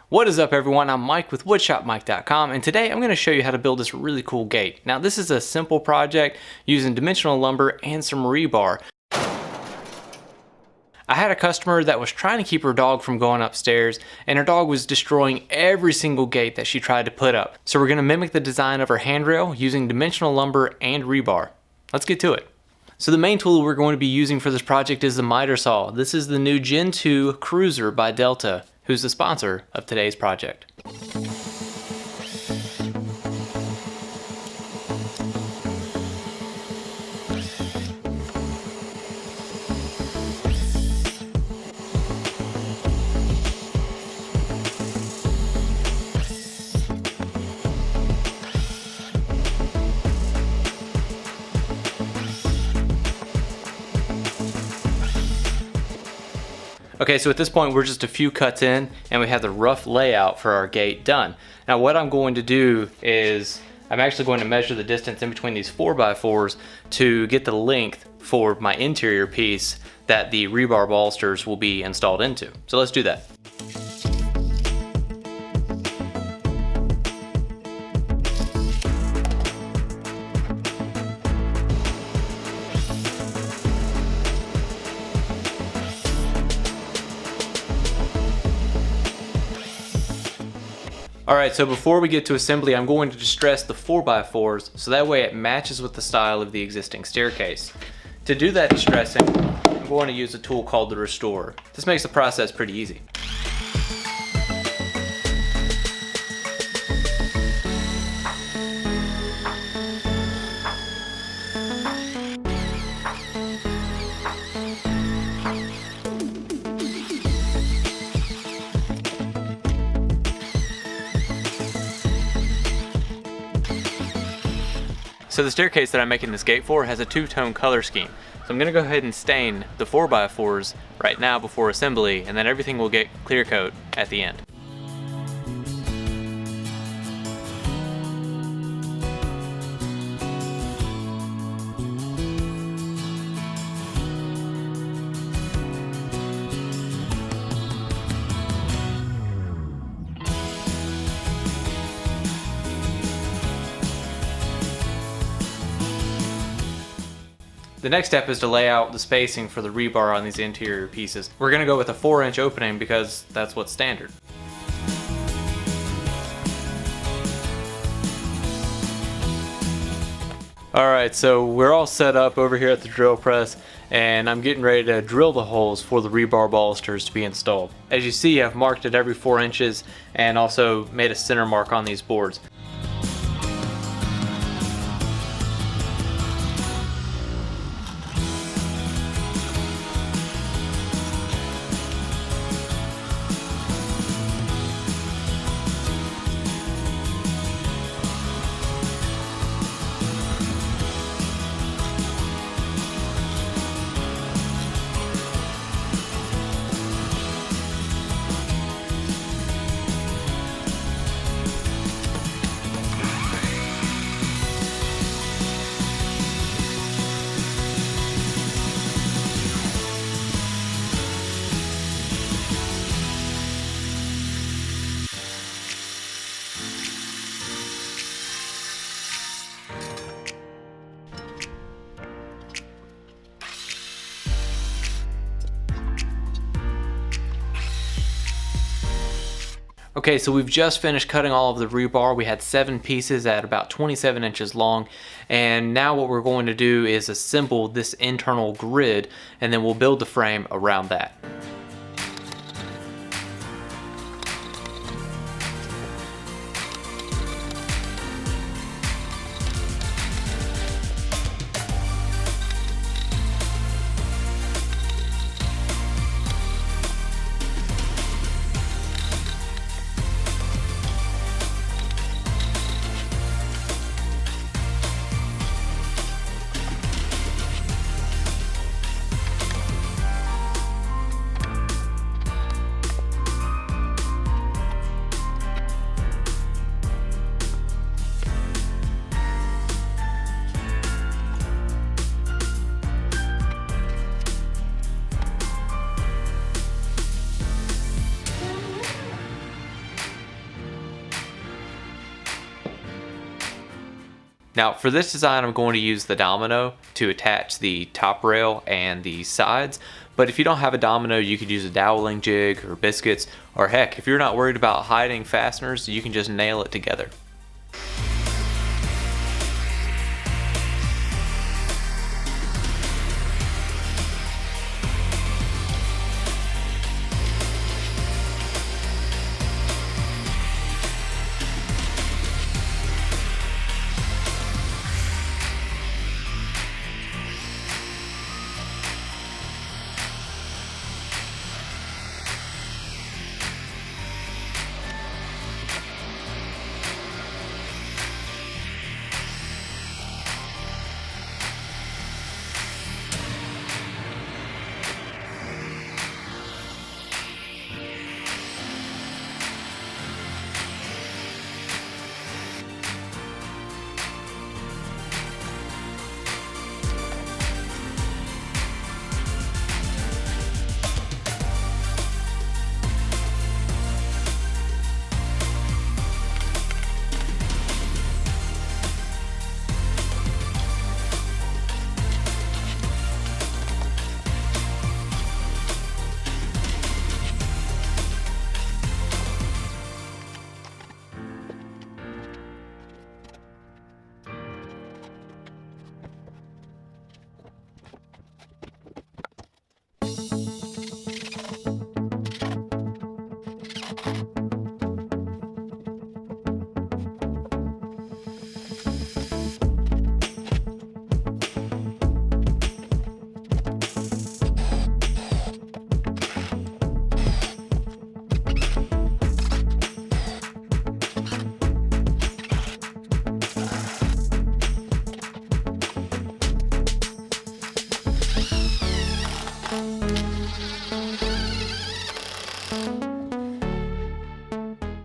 What is up everyone, I'm Mike with woodshopmike.com, and today I'm going to show you how to build this really cool gate. Now this is a simple project using dimensional lumber and some rebar. I had a customer that was trying to keep her dog from going upstairs, and her dog was destroying every single gate that she tried to put up. So we're going to mimic the design of her handrail using dimensional lumber and rebar. Let's get to it. So the main tool we're going to be using for this project is the miter saw. This is the new Gen 2 Cruiser by Delta, who's the sponsor of today's project. Okay, so at this point we're just a few cuts in and we have the rough layout for our gate done. Now what I'm going to do is I'm actually going to measure the distance in between these 4x4s to get the length for my interior piece that the rebar balusters will be installed into. So let's do that. Alright, so before we get to assembly, I'm going to distress the 4x4s so that way it matches with the style of the existing staircase. To do that distressing, I'm going to use a tool called the Restorer. This makes the process pretty easy. So the staircase that I'm making this gate for has a two-tone color scheme. So I'm going to go ahead and stain the 4x4s right now before assembly, and then everything will get clear coat at the end. The next step is to lay out the spacing for the rebar on these interior pieces. We're going to go with a 4-inch opening because that's what's standard. Alright, so we're all set up over here at the drill press, and I'm getting ready to drill the holes for the rebar balusters to be installed. As you see, I've marked it every 4 inches and also made a center mark on these boards. Okay, so we've just finished cutting all of the rebar. We had 7 pieces at about 27 inches long, and now what we're going to do is assemble this internal grid, and then we'll build the frame around that. Now for this design, I'm going to use the domino to attach the top rail and the sides. But if you don't have a domino, you could use a doweling jig or biscuits, or heck, if you're not worried about hiding fasteners, you can just nail it together.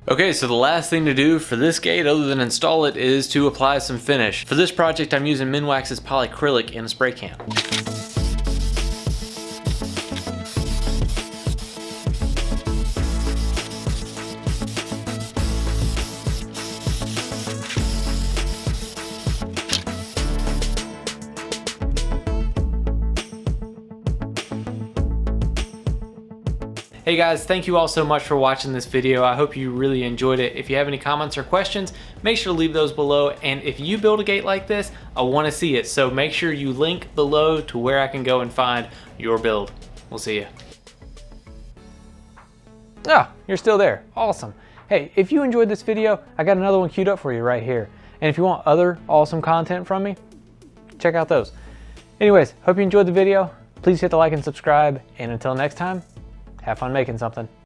Okay, so the last thing to do for this gate other than install it is to apply some finish. For this project, I'm using Minwax's polycrylic in a spray can. Hey guys, thank you all so much for watching this video. I hope you really enjoyed it. If you have any comments or questions, make sure to leave those below. And if you build a gate like this, I want to see it. So make sure you link below to where I can go and find your build. We'll see you. Ah, you're still there. Awesome. Hey, if you enjoyed this video, I got another one queued up for you right here. And if you want other awesome content from me, check out those. Anyways, hope you enjoyed the video. Please hit the like and subscribe. And until next time, have fun making something.